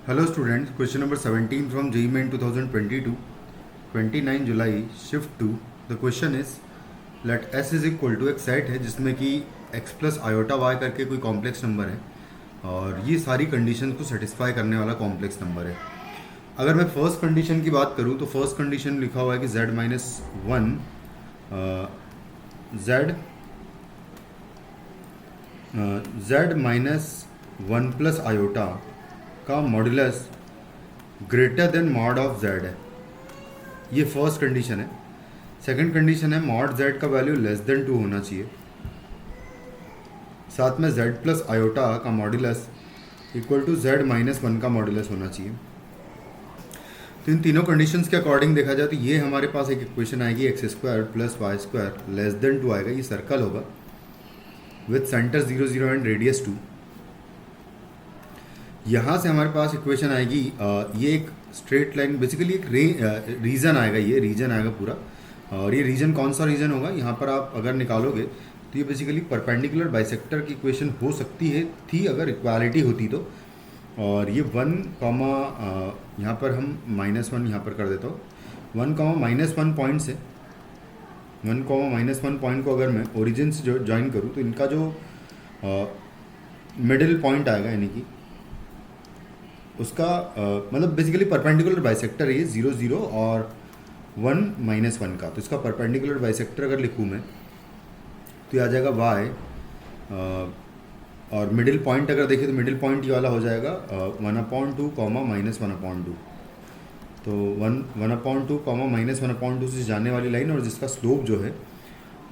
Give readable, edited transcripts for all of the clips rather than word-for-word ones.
Hello students, question number 17 from JEE Main 2022, 29 July, shift 2. The question is, let S is equal to एक set है जिसमें कि x plus iota y करके कोई complex number है और ये सारी कंडीशन को सेटिस्फाई करने वाला कॉम्प्लेक्स नंबर है। अगर मैं फर्स्ट कंडीशन की बात करूँ तो फर्स्ट कंडीशन लिखा हुआ है कि z minus one z minus one plus iota का modulus greater than mod of z है। ये फर्स्ट कंडीशन है। सेकंड कंडीशन है मॉड z का वैल्यू लेस देन 2 होना चाहिए। साथ में z प्लस आयोटा का modulus equal to z minus one का मॉडुलस होना चाहिए। तो इन तीनों कंडीशंस के अकॉर्डिंग देखा जाए तो ये हमारे पास एक इक्वेशन आएगी X square plus Y square less than 2 आएगा। ये सर्कल होगा विथ सेंटर 0 0 एंड रेडियस 2। यहाँ से हमारे पास इक्वेशन आएगी ये एक स्ट्रेट लाइन बेसिकली एक रीजन आएगा, ये रीजन आएगा पूरा। और ये रीजन कौन सा रीजन होगा यहाँ पर आप अगर निकालोगे तो ये बेसिकली परपेंडिकुलर बाइसेक्टर की इक्वेशन हो सकती है थी अगर इक्वालिटी होती तो। और ये वन कॉमा यहाँ पर हम माइनस वन यहाँ पर कर देता हूँ। One comma minus one point से one comma minus one point को अगर मैं ओरिजिन से जो ज्वाइन करूँ तो इनका जो मिडिल पॉइंट आएगा यानी कि उसका मतलब बेसिकली परपेंडिकुलर बाइसेक्टर है ये 0 0 और 1 माइनस वन का। तो इसका परपेंडिकुलर बाइसेक्टर अगर लिखूँ मैं तो ये आ जाएगा y और मिडिल पॉइंट अगर देखें तो मिडिल पॉइंट ये वाला हो जाएगा 1/2 कॉमा माइनस 1/2। तो 1/2 कॉमा माइनस 1/2 से जाने वाली लाइन और जिसका स्लोप जो है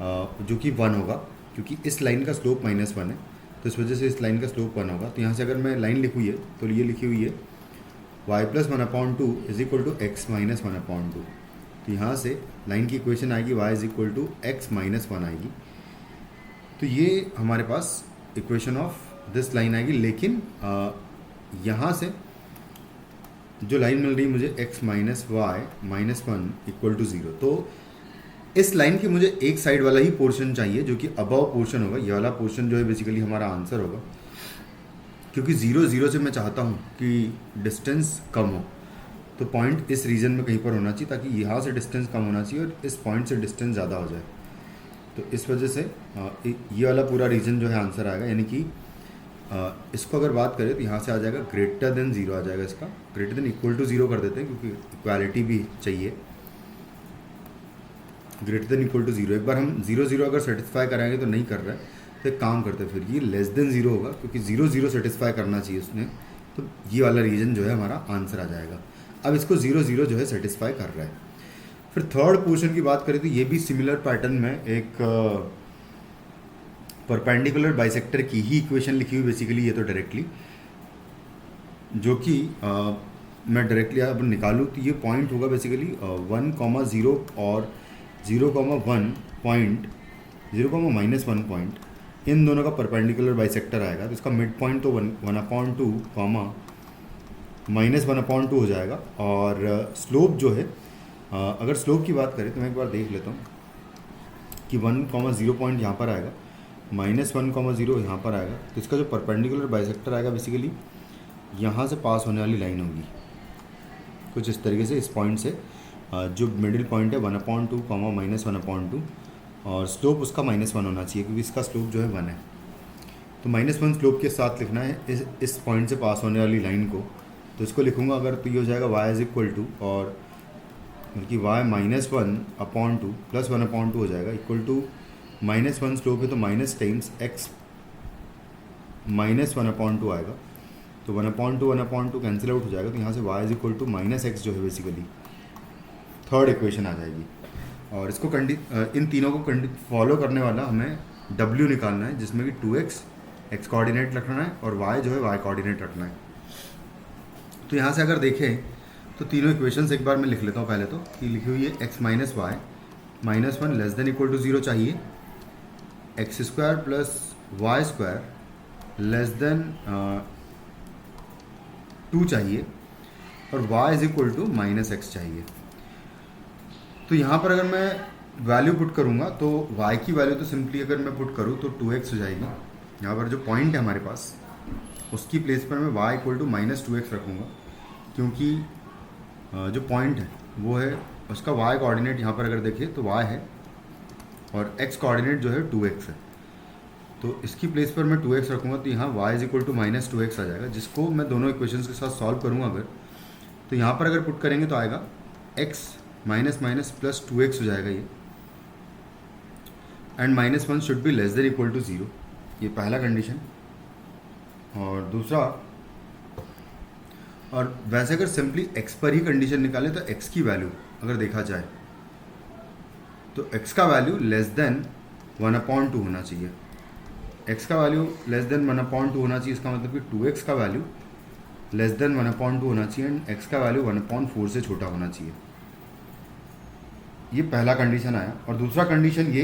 जो कि 1 होगा क्योंकि इस लाइन का स्लोप -1 है तो इस वजह से इस लाइन का स्लोप 1 होगा। तो यहाँ से अगर मैं लाइन लिखूँ ये तो ये लिखी हुई है y plus 1/2 is equal to x minus 1/2। तो यहाँ से लाइन की इक्वेशन आएगी y is equal to x minus 1 आएगी। तो ये हमारे पास इक्वेशन ऑफ दिस लाइन आएगी। लेकिन यहाँ से जो लाइन मिल रही है मुझे x minus y minus 1 equal to 0। तो इस लाइन की मुझे एक साइड वाला ही पोर्शन चाहिए जो कि अबव पोर्शन होगा। ये वाला पोर्शन जो है बेसिकली हमारा आंसर होगा क्योंकि 0 0 से मैं चाहता हूँ कि डिस्टेंस कम हो। तो पॉइंट इस रीजन में कहीं पर होना चाहिए ताकि यहाँ से डिस्टेंस कम होना चाहिए और इस पॉइंट से डिस्टेंस ज़्यादा हो जाए। तो इस वजह से ये वाला पूरा रीजन जो है आंसर आएगा। यानी कि इसको अगर बात करें तो यहाँ से आ जाएगा ग्रेटर देन 0 आ जाएगा। इसका ग्रेटर देन इक्वल टू 0 कर देते हैं क्योंकि इक्वालिटी भी चाहिए। ग्रेटर देन इक्वल टू 0 एक बार हम 0 0 अगर सेटिस्फाई कराएंगे तो नहीं कर रहा है तो एक काम करते हैं फिर ये लेस देन 0 होगा क्योंकि 0 0 सेटिस्फाई करना चाहिए उसने। तो ये वाला रीजन जो है हमारा आंसर आ जाएगा। अब इसको 0 0 जो है सेटिस्फाई कर रहा है। फिर थर्ड पोर्शन की बात करें तो ये भी सिमिलर पैटर्न में एक परपेंडिकुलर बाइसेक्टर की ही इक्वेशन लिखी हुई बेसिकली ये तो डायरेक्टली जो कि मैं डायरेक्टली अब निकालूँ तो ये पॉइंट होगा बेसिकली 1,0 और 0,1 पॉइंट 0,-1 पॉइंट इन दोनों का परपेंडिकुलर बाइसेक्टर आएगा। तो इसका मिड पॉइंट तो 1/2 कॉमा माइनस 1/2 हो जाएगा। और स्लोप जो है अगर स्लोप की बात करें तो मैं एक बार देख लेता हूँ कि 1,0 पॉइंट यहाँ पर आएगा -1,0 यहाँ पर आएगा। तो इसका जो परपेंडिकुलर बाइसेक्टर आएगा बेसिकली यहाँ से पास होने वाली लाइन होगी कुछ इस तरीके से। इस पॉइंट से जो मिडिल पॉइंट है 1/2 कॉमा माइनस 1/2 और स्लोप उसका -1 होना चाहिए क्योंकि इसका स्लोप जो है 1 है। तो -1 स्लोप के साथ लिखना है इस पॉइंट से पास होने वाली लाइन को। तो इसको लिखूँगा अगर तो ये हो जाएगा y इज इक्वल टू और बल्कि y -1/2 प्लस 1/2 हो जाएगा इक्वल टू -1 स्लोप है तो माइनस टाइम्स x -1/2 आएगा। तो 1/2 कैंसिल आउट हो जाएगा। तो यहाँ से y is equal to -x जो है बेसिकली थर्ड इक्वेशन आ जाएगी। और इसको इन तीनों को फॉलो करने वाला हमें w निकालना है जिसमें कि 2x x कोऑर्डिनेट रखना है और y जो है y कोऑर्डिनेट रखना है। तो यहाँ से अगर देखें तो तीनों इक्वेशंस एक बार मैं लिख लेता हूँ पहले तो कि लिखी हुई है x minus y minus 1 less than equal to 0 चाहिए, x square plus Y square less than 2 चाहिए और y is equal to -x चाहिए। तो यहाँ पर अगर मैं वैल्यू पुट करूँगा तो y की वैल्यू तो सिंपली अगर मैं पुट करूँ तो 2x हो जाएगी। यहाँ पर जो पॉइंट है हमारे पास उसकी प्लेस पर मैं y इक्वल टू -2x रखूँगा, क्योंकि जो पॉइंट है वो है उसका y कोऑर्डिनेट यहाँ पर अगर देखें तो y है और x कोऑर्डिनेट जो है 2x है। तो इसकी प्लेस पर मैं 2x रखूँगा तो यहाँ y is equal to -2x आ जाएगा, जिसको मैं दोनों इक्वेशंस के साथ सॉल्व करूँगा अगर, तो यहाँ पर अगर पुट करेंगे तो आएगा x माइनस प्लस 2x हो जाएगा ये, and -1 should be less than equal to 0। ये पहला कंडीशन। और दूसरा, और वैसे अगर सिंपली x पर ही कंडीशन निकालें तो x की वैल्यू अगर देखा जाए तो x का वैल्यू लेस देन 1/2 होना चाहिए। x का वैल्यू लेस देन 1/2 होना चाहिए, इसका मतलब कि 2x का वैल्यू लेस देन 1/2 होना चाहिए एंड x का वैल्यू 1/4 से छोटा होना चाहिए। ये पहला कंडीशन आया। और दूसरा कंडीशन ये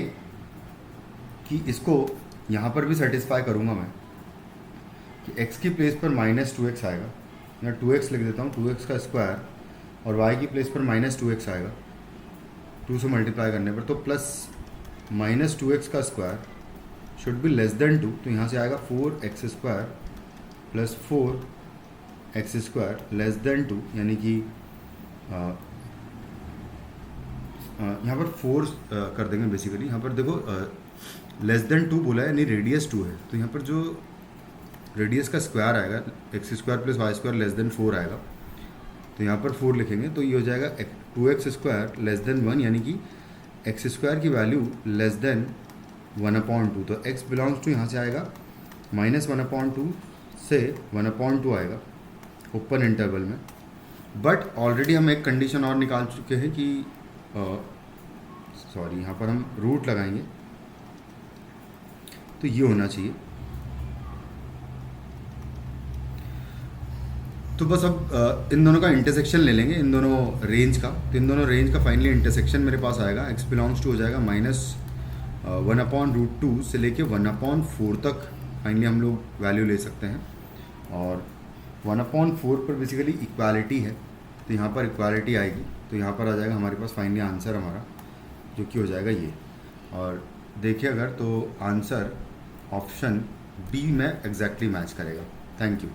कि इसको यहाँ पर भी सेटिस्फाई करूँगा मैं कि x की प्लेस पर -2x आएगा, या 2x लिख देता हूँ, 2x का स्क्वायर, और y की प्लेस पर -2x आएगा 2 से मल्टीप्लाई करने पर, तो प्लस -2x का square should be less than 2, तो यहाँ से आएगा 4x square plus 4x square less than 2, यानी कि यहाँ पर 4 कर देंगे बेसिकली। यहाँ पर देखो लेस देन 2 बोला है, यानी रेडियस 2 है, तो यहाँ पर जो रेडियस का स्क्वायर आएगा x square plus Y square less than 4 आएगा, तो यहाँ पर 4 लिखेंगे तो ये हो जाएगा 2x स्क्वायर लेस देन 1, यानी कि x स्क्वायर की वैल्यू लेस देन 1/2। तो x बिलोंग्स टू यहाँ से आएगा -1/2 से 1/2 आएगा ओपन इंटरवल में। बट ऑलरेडी हम एक कंडीशन और निकाल चुके हैं कि सॉरी, यहाँ पर हम रूट लगाएंगे तो ये होना चाहिए। तो बस अब इन दोनों का इंटरसेक्शन ले लेंगे, इन दोनों रेंज का। तो इन दोनों रेंज का फाइनली इंटरसेक्शन मेरे पास आएगा, x बिलोंग्स टू हो जाएगा -1/√2 से लेके 1/4 तक फाइनली हम लोग वैल्यू ले सकते हैं। और 1/4 पर बेसिकली इक्वालिटी है, तो यहाँ पर इक्वालिटी आएगी, तो यहाँ पर आ जाएगा हमारे पास फाइनली आंसर हमारा, जो कि हो जाएगा ये। और देखिए अगर तो आंसर ऑप्शन बी में एग्जैक्टली मैच करेगा। Thank you.